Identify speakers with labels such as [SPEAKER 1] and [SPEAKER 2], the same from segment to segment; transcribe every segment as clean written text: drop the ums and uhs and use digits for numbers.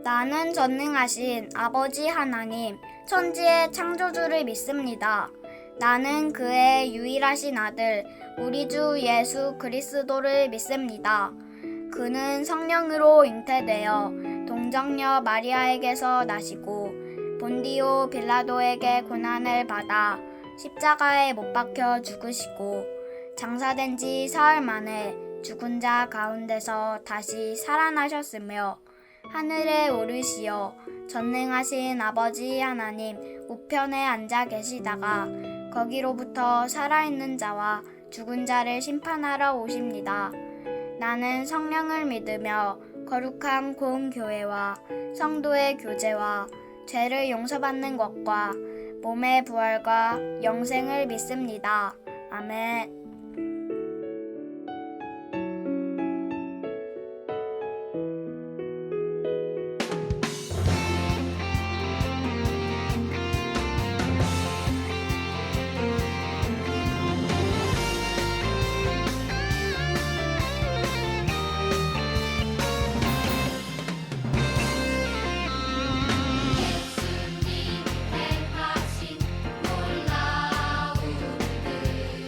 [SPEAKER 1] 나는 전능하신 아버지 하나님, 천지의 창조주를 믿습니다. 나는 그의 유일하신 아들, 우리 주 예수 그리스도를 믿습니다. 그는 성령으로 잉태되어 동정녀 마리아에게서 나시고 본디오 빌라도에게 고난을 받아 십자가에 못 박혀 죽으시고 장사된 지 사흘 만에 죽은 자 가운데서 다시 살아나셨으며 하늘에 오르시어 전능하신 아버지 하나님 우편에 앉아 계시다가 거기로부터 살아있는 자와 죽은 자를 심판하러 오십니다. 나는 성령을 믿으며 거룩한 공교회와 성도의 교제와 죄를 용서받는 것과 몸의 부활과 영생을 믿습니다. 아멘.
[SPEAKER 2] 예수님 행하신 놀라운 일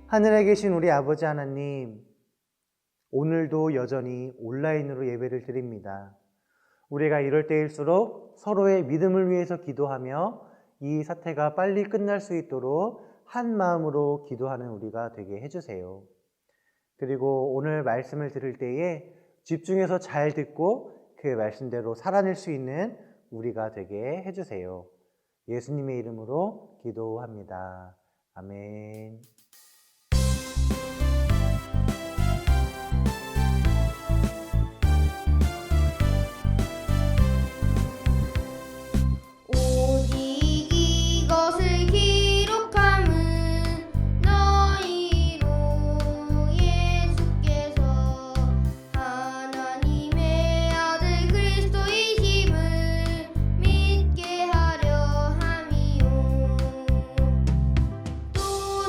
[SPEAKER 2] 하늘에 계신 우리 아버지 하나님, 오늘도 여전히 온라인으로 예배를 드립니다. 우리가 이럴 때일수록 서로의 믿음을 위해서 기도하며 이 사태가 빨리 끝날 수 있도록 한 마음으로 기도하는 우리가 되게 해주세요. 그리고 오늘 말씀을 들을 때에 집중해서 잘 듣고 그 말씀대로 살아낼 수 있는 우리가 되게 해주세요. 예수님의 이름으로 기도합니다. 아멘.
[SPEAKER 3] 오직 이것을 기록함은 너희로 예수께서 하나님의 아들 그리스도이심을 믿게 하려 함이요. 또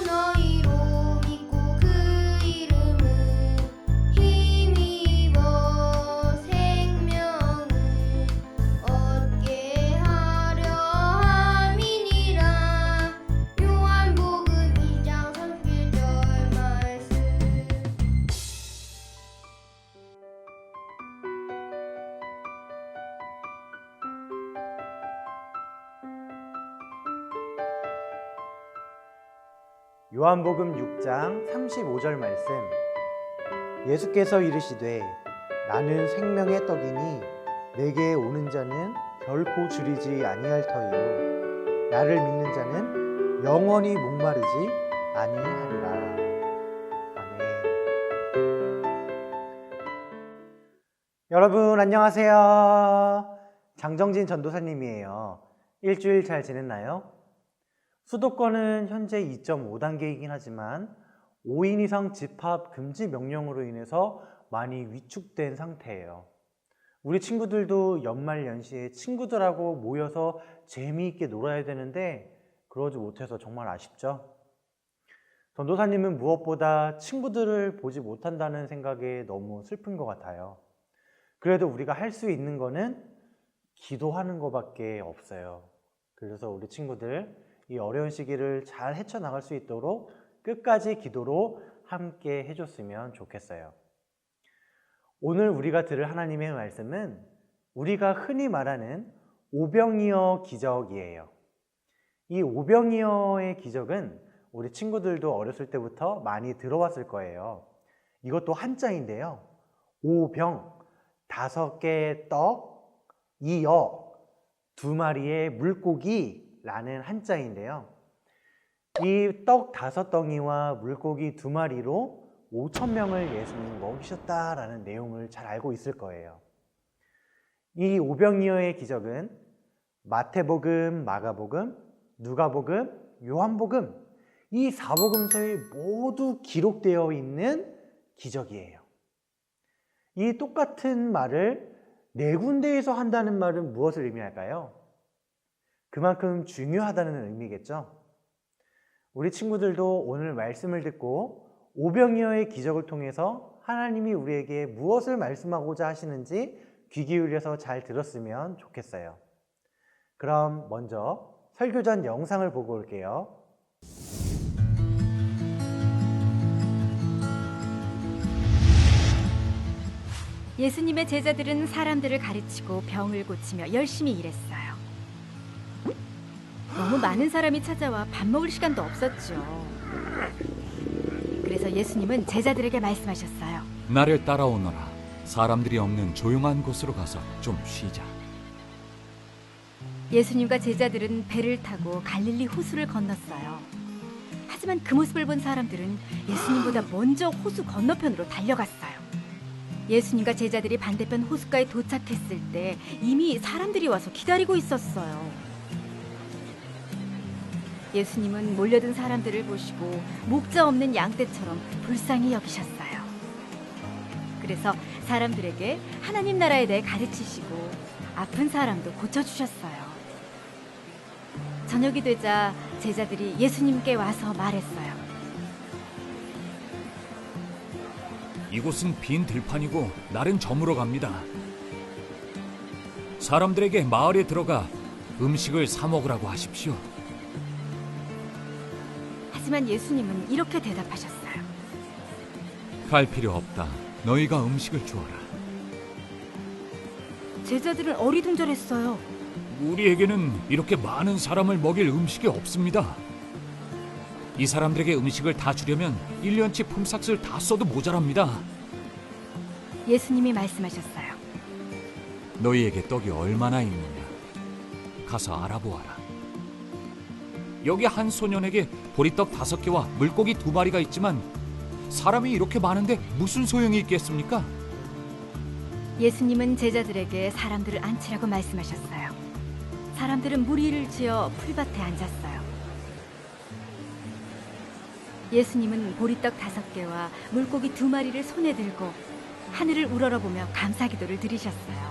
[SPEAKER 3] 너희로 믿고 그 이름을 힘입어 생명을 얻게 하려 함이니라. 요한복음 2장 31절 말씀.
[SPEAKER 2] 요한복음 6장 35절 말씀. 예수께서 이르시되 나는 생명의 떡이니 내게 오는 자는 결코 줄이지 아니할 터이요 나를 믿는 자는 영원히 목마르지 아니하리라. 아멘. 여러분 안녕하세요. 장정진 전도사님이에요. 일주일 잘 지냈나요? 수도권은 현재 2.5단계이긴 하지만 5인 이상 집합 금지 명령으로 인해서 많이 위축된 상태예요. 우리 친구들도 연말 연시에 친구들하고 모여서 재미있게 놀아야 되는데 그러지 못해서 정말 아쉽죠? 전도사님은 무엇보다 친구들을 보지 못한다는 생각에 너무 슬픈 것 같아요. 그래도 우리가 할 수 있는 거는 기도하는 것밖에 없어요. 그래서 우리 친구들 이 어려운 시기를 잘 헤쳐나갈 수 있도록 끝까지 기도로 함께 해줬으면 좋겠어요. 오늘 우리가 들을 하나님의 말씀은 우리가 흔히 말하는 오병이어 기적이에요. 이 오병이어의 기적은 우리 친구들도 어렸을 때부터 많이 들어왔을 거예요. 이것도 한자인데요. 오병, 5개의 떡, 이어, 2마리의 물고기 라는 한자인데요. 이 떡 5덩이와 물고기 2마리로 5,000명을 예수님이 먹이셨다라는 내용을 잘 알고 있을 거예요. 이 오병이어의 기적은 마태복음, 마가복음, 누가복음, 요한복음 이 4복음서에 모두 기록되어 있는 기적이에요. 이 똑같은 말을 4군데에서 한다는 말은 무엇을 의미할까요? 그만큼 중요하다는 의미겠죠? 우리 친구들도 오늘 말씀을 듣고 오병이어의 기적을 통해서 하나님이 우리에게 무엇을 말씀하고자 하시는지 귀 기울여서 잘 들었으면 좋겠어요. 그럼 먼저 설교 전 영상을 보고 올게요.
[SPEAKER 4] 예수님의 제자들은 사람들을 가르치고 병을 고치며 열심히 일했어요. 너무 많은 사람이 찾아와 밥 먹을 시간도 없었죠. 그래서 예수님은 제자들에게 말씀하셨어요.
[SPEAKER 5] 나를 따라오너라. 사람들이 없는 조용한 곳으로 가서 좀 쉬자.
[SPEAKER 4] 예수님과 제자들은 배를 타고 갈릴리 호수를 건넜어요. 하지만 그 모습을 본 사람들은 예수님보다 먼저 호수 건너편으로 달려갔어요. 예수님과 제자들이 반대편 호숫가에 도착했을 때 이미 사람들이 와서 기다리고 있었어요. 예수님은 몰려든 사람들을 보시고 목자 없는 양떼처럼 불쌍히 여기셨어요. 그래서 사람들에게 하나님 나라에 대해 가르치시고 아픈 사람도 고쳐주셨어요. 저녁이 되자 제자들이 예수님께 와서 말했어요.
[SPEAKER 5] 이곳은 빈 들판이고 날은 저물어 갑니다. 사람들에게 마을에 들어가 음식을 사 먹으라고 하십시오.
[SPEAKER 4] 하지만 예수님은 이렇게 대답하셨어요.
[SPEAKER 5] 갈 필요 없다. 너희가 음식을 주어라.
[SPEAKER 4] 제자들은 어리둥절했어요.
[SPEAKER 5] 우리에게는 이렇게 많은 사람을 먹일 음식이 없습니다. 이 사람들에게 음식을 다 주려면 1년치 품삯을 다 써도 모자랍니다.
[SPEAKER 4] 예수님이 말씀하셨어요.
[SPEAKER 5] 너희에게 떡이 얼마나 있느냐? 가서 알아보아라. 여기 한 소년에게 보리떡 5개와 물고기 2마리가 있지만 사람이 이렇게 많은데 무슨 소용이 있겠습니까?
[SPEAKER 4] 예수님은 제자들에게 사람들을 앉히라고 말씀하셨어요. 사람들은 무리를 지어 풀밭에 앉았어요. 예수님은 보리떡 5개와 물고기 2마리를 손에 들고 하늘을 우러러보며 감사기도를 드리셨어요.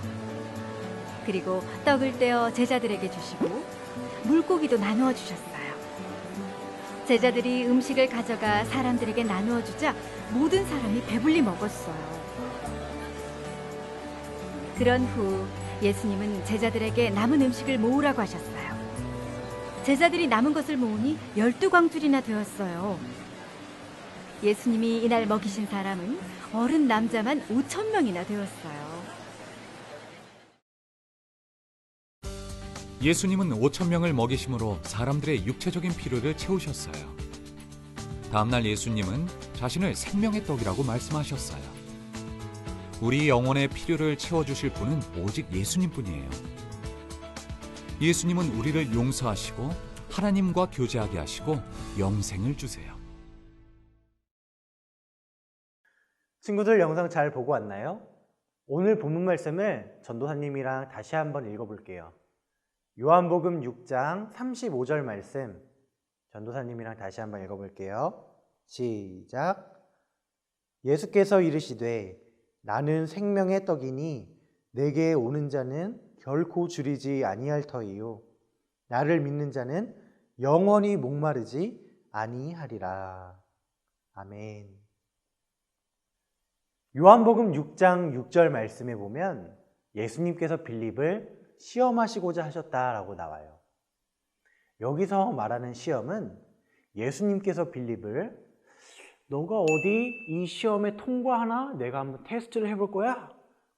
[SPEAKER 4] 그리고 떡을 떼어 제자들에게 주시고 물고기도 나누어 주셨어요. 제자들이 음식을 가져가 사람들에게 나누어 주자 모든 사람이 배불리 먹었어요. 그런 후 예수님은 제자들에게 남은 음식을 모으라고 하셨어요. 제자들이 남은 것을 모으니 12광줄이나 되었어요. 예수님이 이날 먹이신 사람은 어른 남자만 5,000명이나 되었어요.
[SPEAKER 5] 예수님은 5,000명을 먹이심으로 사람들의 육체적인 필요를 채우셨어요. 다음날 예수님은 자신을 생명의 떡이라고 말씀하셨어요. 우리 영혼의 필요를 채워주실 분은 오직 예수님뿐이에요. 예수님은 우리를 용서하시고 하나님과 교제하게 하시고 영생을 주세요.
[SPEAKER 2] 친구들 영상 잘 보고 왔나요? 오늘 본문 말씀을 전도사님이랑 다시 한번 읽어볼게요. 요한복음 6장 35절 말씀 전도사님이랑 다시 한번 읽어볼게요. 시작. 예수께서 이르시되 나는 생명의 떡이니 내게 오는 자는 결코 줄이지 아니할 터이요 나를 믿는 자는 영원히 목마르지 아니하리라. 아멘. 요한복음 6장 6절 말씀에 보면 예수님께서 빌립을 시험하시고자 하셨다라고 나와요. 여기서 말하는 시험은 예수님께서 빌립을 너가 어디 이 시험에 통과하나 내가 한번 테스트를 해볼 거야?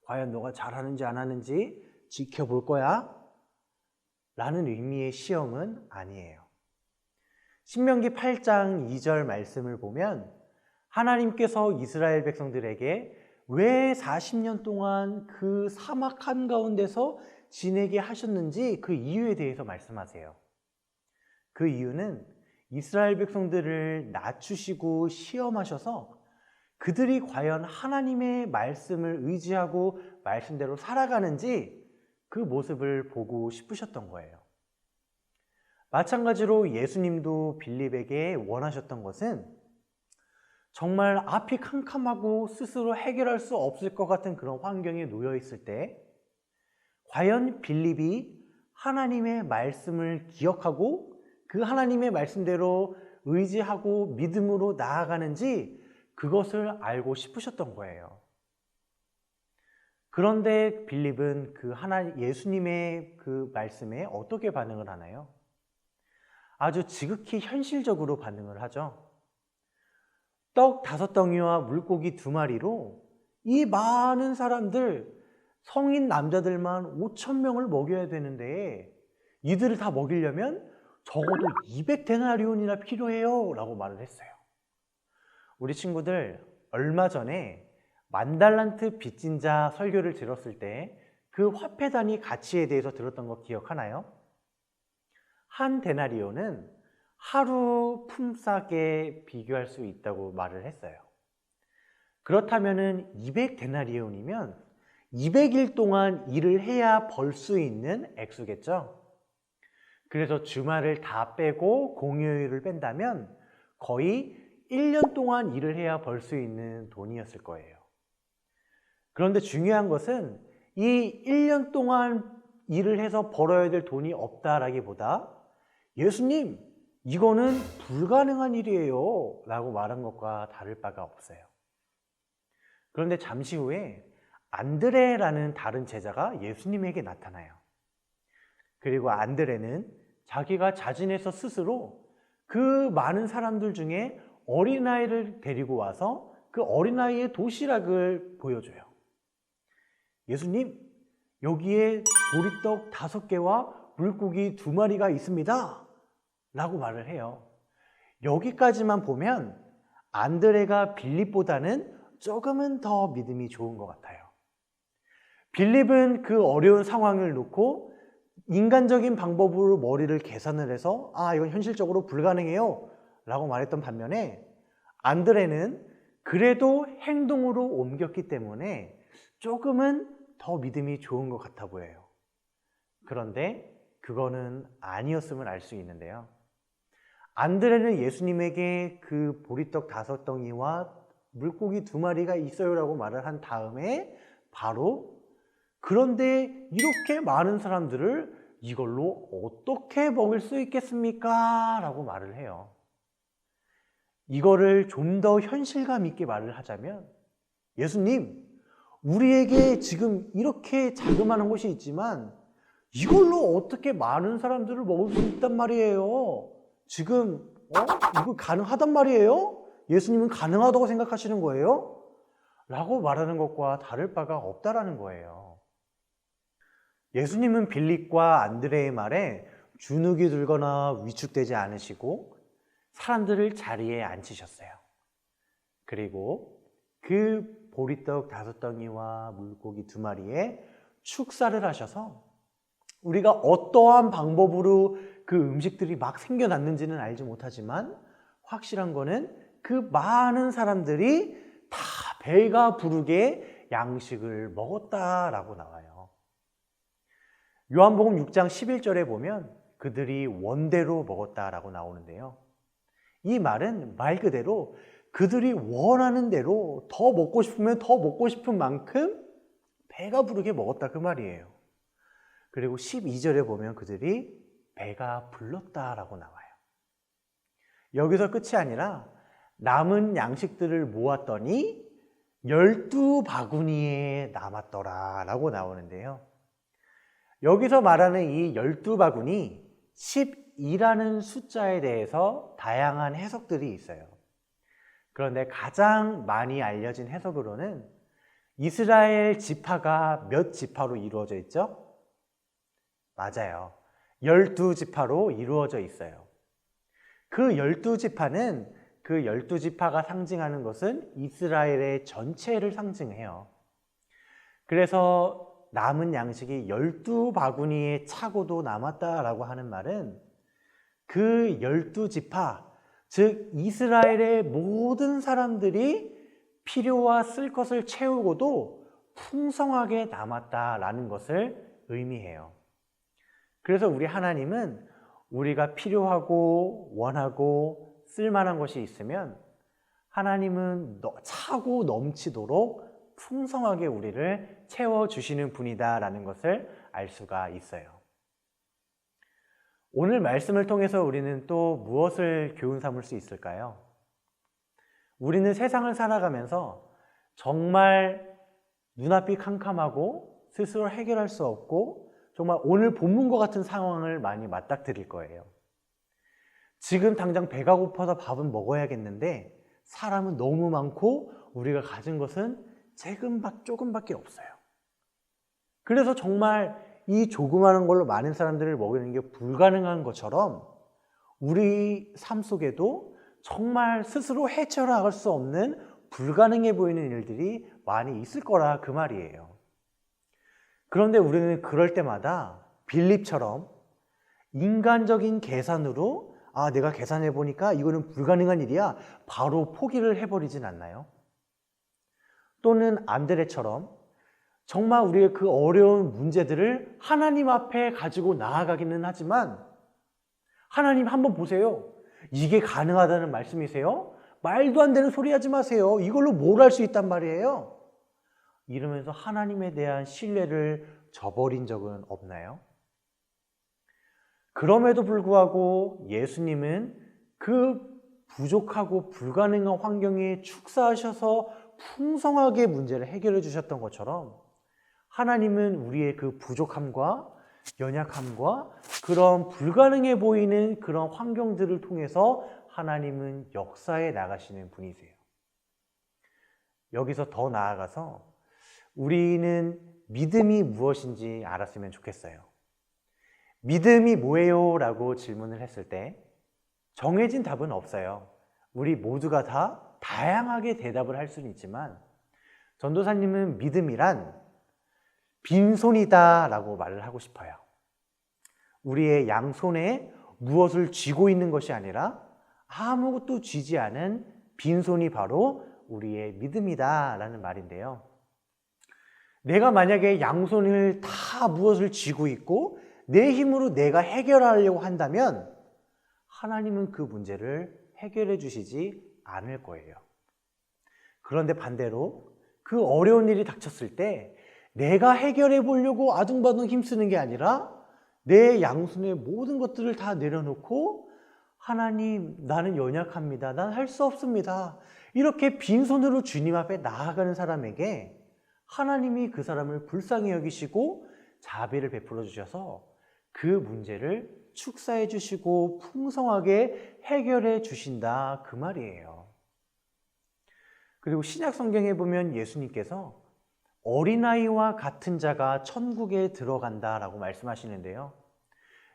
[SPEAKER 2] 과연 너가 잘하는지 안 하는지 지켜볼 거야? 라는 의미의 시험은 아니에요. 신명기 8장 2절 말씀을 보면 하나님께서 이스라엘 백성들에게 왜 40년 동안 그 사막 한가운데서 지내게 하셨는지 그 이유에 대해서 말씀하세요. 그 이유는 이스라엘 백성들을 낮추시고 시험하셔서 그들이 과연 하나님의 말씀을 의지하고 말씀대로 살아가는지 그 모습을 보고 싶으셨던 거예요. 마찬가지로 예수님도 빌립에게 원하셨던 것은 정말 앞이 캄캄하고 스스로 해결할 수 없을 것 같은 그런 환경에 놓여 있을 때 과연 빌립이 하나님의 말씀을 기억하고 그 하나님의 말씀대로 의지하고 믿음으로 나아가는지 그것을 알고 싶으셨던 거예요. 그런데 빌립은 예수님의 그 말씀에 어떻게 반응을 하나요? 아주 지극히 현실적으로 반응을 하죠. 떡 5덩이와 물고기 2마리로 이 많은 사람들, 성인 남자들만 5,000명을 먹여야 되는데 이들을 다 먹이려면 적어도 200데나리온이나 필요해요 라고 말을 했어요. 우리 친구들 얼마 전에 10,000달란트 빚진 자 설교를 들었을 때 그 화폐 단위 가치에 대해서 들었던 거 기억하나요? 한 데나리온은 하루 품삯에 비교할 수 있다고 말을 했어요. 그렇다면 200데나리온이면 200일 동안 일을 해야 벌 수 있는 액수겠죠? 그래서 주말을 다 빼고 공휴일을 뺀다면 거의 1년 동안 일을 해야 벌 수 있는 돈이었을 거예요. 그런데 중요한 것은 이 1년 동안 일을 해서 벌어야 될 돈이 없다라기보다 예수님, 이거는 불가능한 일이에요 라고 말한 것과 다를 바가 없어요. 그런데 잠시 후에 안드레라는 다른 제자가 예수님에게 나타나요. 그리고 안드레는 자기가 자진해서 스스로 그 많은 사람들 중에 어린아이를 데리고 와서 그 어린아이의 도시락을 보여줘요. 예수님, 여기에 보리떡 5개와 물고기 2마리가 있습니다 라고 말을 해요. 여기까지만 보면 안드레가 빌립보다는 조금은 더 믿음이 좋은 것 같아요. 빌립은 그 어려운 상황을 놓고 인간적인 방법으로 머리를 계산을 해서 이건 현실적으로 불가능해요 라고 말했던 반면에 안드레는 그래도 행동으로 옮겼기 때문에 조금은 더 믿음이 좋은 것 같아 보여요. 그런데 그거는 아니었음을 알 수 있는데요. 안드레는 예수님에게 그 보리떡 5덩이와 물고기 2마리가 있어요 라고 말을 한 다음에 바로 그런데 이렇게 많은 사람들을 이걸로 어떻게 먹을 수 있겠습니까? 라고 말을 해요. 이거를 좀 더 현실감 있게 말을 하자면 예수님, 우리에게 지금 이렇게 자그마한 곳이 있지만 이걸로 어떻게 많은 사람들을 먹을 수 있단 말이에요. 지금 이거 가능하단 말이에요? 예수님은 가능하다고 생각하시는 거예요? 라고 말하는 것과 다를 바가 없다라는 거예요. 예수님은 빌립과 안드레의 말에 주눅이 들거나 위축되지 않으시고 사람들을 자리에 앉히셨어요. 그리고 그 보리떡 5덩이와 물고기 2마리에 축사를 하셔서 우리가 어떠한 방법으로 그 음식들이 막 생겨났는지는 알지 못하지만 확실한 거는 그 많은 사람들이 다 배가 부르게 양식을 먹었다라고 나와요. 요한복음 6장 11절에 보면 그들이 원대로 먹었다라고 나오는데요. 이 말은 말 그대로 그들이 원하는 대로 더 먹고 싶으면 더 먹고 싶은 만큼 배가 부르게 먹었다 그 말이에요. 그리고 12절에 보면 그들이 배가 불렀다라고 나와요. 여기서 끝이 아니라 남은 양식들을 모았더니 12바구니에 남았더라 라고 나오는데요. 여기서 말하는 이 12바구니 12라는 숫자에 대해서 다양한 해석들이 있어요. 그런데 가장 많이 알려진 해석으로는 이스라엘 지파가 몇 지파로 이루어져 있죠? 맞아요. 12지파로 이루어져 있어요. 그 12지파는 그 12지파가 상징하는 것은 이스라엘의 전체를 상징해요. 그래서 남은 양식이 12바구니에 차고도 남았다라고 하는 말은 그 12지파, 즉 이스라엘의 모든 사람들이 필요와 쓸 것을 채우고도 풍성하게 남았다라는 것을 의미해요. 그래서 우리 하나님은 우리가 필요하고 원하고 쓸만한 것이 있으면 하나님은 차고 넘치도록 풍성하게 우리를 채워주시는 분이다라는 것을 알 수가 있어요. 오늘 말씀을 통해서 우리는 또 무엇을 교훈 삼을 수 있을까요? 우리는 세상을 살아가면서 정말 눈앞이 캄캄하고 스스로 해결할 수 없고 정말 오늘 본문과 같은 상황을 많이 맞닥뜨릴 거예요. 지금 당장 배가 고파서 밥은 먹어야겠는데 사람은 너무 많고 우리가 가진 것은 조금밖에 없어요. 그래서 정말 이 조그마한 걸로 많은 사람들을 먹이는 게 불가능한 것처럼 우리 삶 속에도 정말 스스로 헤쳐나갈 수 없는 불가능해 보이는 일들이 많이 있을 거라 그 말이에요. 그런데 우리는 그럴 때마다 빌립처럼 인간적인 계산으로 내가 계산해 보니까 이거는 불가능한 일이야 바로 포기를 해버리진 않나요? 또는 안드레처럼 정말 우리의 그 어려운 문제들을 하나님 앞에 가지고 나아가기는 하지만 하나님 한번 보세요. 이게 가능하다는 말씀이세요? 말도 안 되는 소리 하지 마세요. 이걸로 뭘 할 수 있단 말이에요? 이러면서 하나님에 대한 신뢰를 저버린 적은 없나요? 그럼에도 불구하고 예수님은 그 부족하고 불가능한 환경에 축사하셔서 풍성하게 문제를 해결해 주셨던 것처럼 하나님은 우리의 그 부족함과 연약함과 그런 불가능해 보이는 그런 환경들을 통해서 하나님은 역사해 나가시는 분이세요. 여기서 더 나아가서 우리는 믿음이 무엇인지 알았으면 좋겠어요. 믿음이 뭐예요? 라고 질문을 했을 때 정해진 답은 없어요. 우리 모두가 다 다양하게 대답을 할 수는 있지만 전도사님은 믿음이란 빈손이다 라고 말을 하고 싶어요. 우리의 양손에 무엇을 쥐고 있는 것이 아니라 아무것도 쥐지 않은 빈손이 바로 우리의 믿음이다 라는 말인데요. 내가 만약에 양손을 다 무엇을 쥐고 있고 내 힘으로 내가 해결하려고 한다면 하나님은 그 문제를 해결해 주시지 않을 거예요. 그런데 반대로 그 어려운 일이 닥쳤을 때 내가 해결해 보려고 아둥바둥 힘쓰는 게 아니라 내 양손에 모든 것들을 다 내려놓고 하나님, 나는 연약합니다. 난 할 수 없습니다. 이렇게 빈손으로 주님 앞에 나아가는 사람에게 하나님이 그 사람을 불쌍히 여기시고 자비를 베풀어 주셔서 그 문제를 축사해 주시고 풍성하게 해결해 주신다 그 말이에요. 그리고 신약 성경에 보면 예수님께서 어린아이와 같은 자가 천국에 들어간다라고 말씀하시는데요.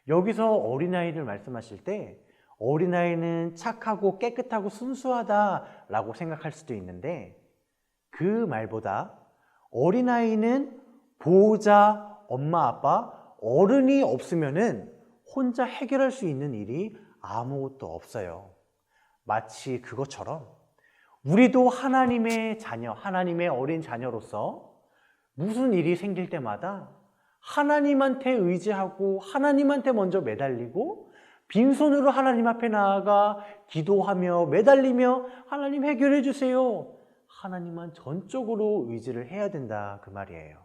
[SPEAKER 2] 여기서 어린아이를 말씀하실 때 어린아이는 착하고 깨끗하고 순수하다라고 생각할 수도 있는데 그 말보다 어린아이는 보호자, 엄마, 아빠, 어른이 없으면은 혼자 해결할 수 있는 일이 아무것도 없어요. 마치 그것처럼 우리도 하나님의 자녀, 하나님의 어린 자녀로서 무슨 일이 생길 때마다 하나님한테 의지하고 하나님한테 먼저 매달리고 빈손으로 하나님 앞에 나아가 기도하며 매달리며 하나님 해결해 주세요. 하나님만 전적으로 의지를 해야 된다 그 말이에요.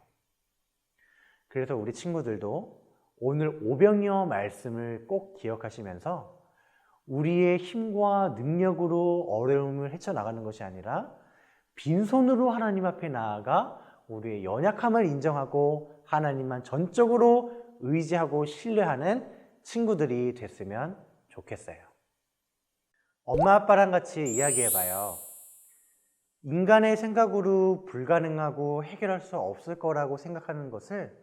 [SPEAKER 2] 그래서 우리 친구들도 오늘 오병이어 말씀을 꼭 기억하시면서 우리의 힘과 능력으로 어려움을 헤쳐나가는 것이 아니라 빈손으로 하나님 앞에 나아가 우리의 연약함을 인정하고 하나님만 전적으로 의지하고 신뢰하는 친구들이 됐으면 좋겠어요. 엄마 아빠랑 같이 이야기해봐요. 인간의 생각으로 불가능하고 해결할 수 없을 거라고 생각하는 것을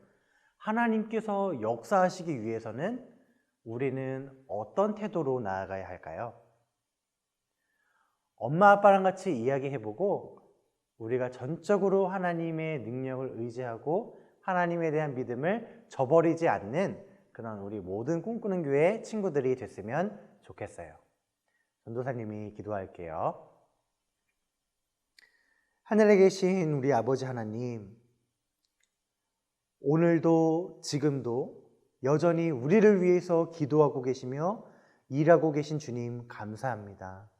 [SPEAKER 2] 하나님께서 역사하시기 위해서는 우리는 어떤 태도로 나아가야 할까요? 엄마 아빠랑 같이 이야기해보고 우리가 전적으로 하나님의 능력을 의지하고 하나님에 대한 믿음을 저버리지 않는 그런 우리 모든 꿈꾸는 교회 친구들이 됐으면 좋겠어요. 전도사님이 기도할게요. 하늘에 계신 우리 아버지 하나님, 오늘도 지금도 여전히 우리를 위해서 기도하고 계시며 일하고 계신 주님 감사합니다.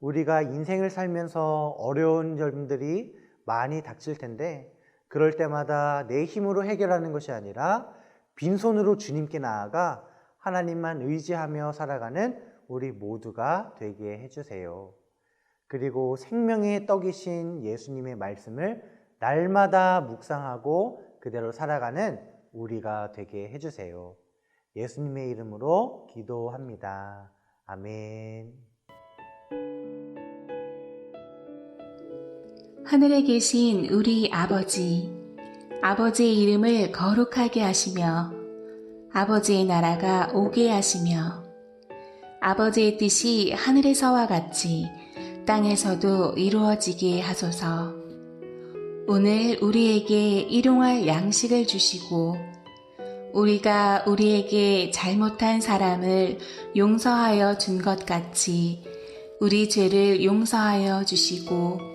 [SPEAKER 2] 우리가 인생을 살면서 어려운 점들이 많이 닥칠 텐데 그럴 때마다 내 힘으로 해결하는 것이 아니라 빈손으로 주님께 나아가 하나님만 의지하며 살아가는 우리 모두가 되게 해주세요. 그리고 생명의 떡이신 예수님의 말씀을 날마다 묵상하고 그대로 살아가는 우리가 되게 해주세요. 예수님의 이름으로 기도합니다. 아멘.
[SPEAKER 6] 하늘에 계신 우리 아버지, 아버지의 이름을 거룩하게 하시며 아버지의 나라가 오게 하시며 아버지의 뜻이 하늘에서와 같이 땅에서도 이루어지게 하소서. 오늘 우리에게 일용할 양식을 주시고 우리가 우리에게 잘못한 사람을 용서하여 준 것 같이 우리 죄를 용서하여 주시고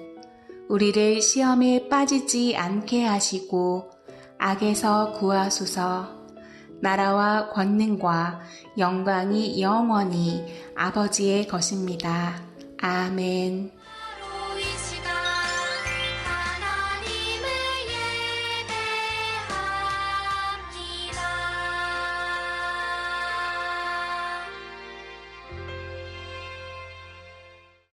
[SPEAKER 6] 우리를 시험에 빠지지 않게 하시고 악에서 구하소서. 나라와 권능과 영광이 영원히 아버지의 것입니다. 아멘.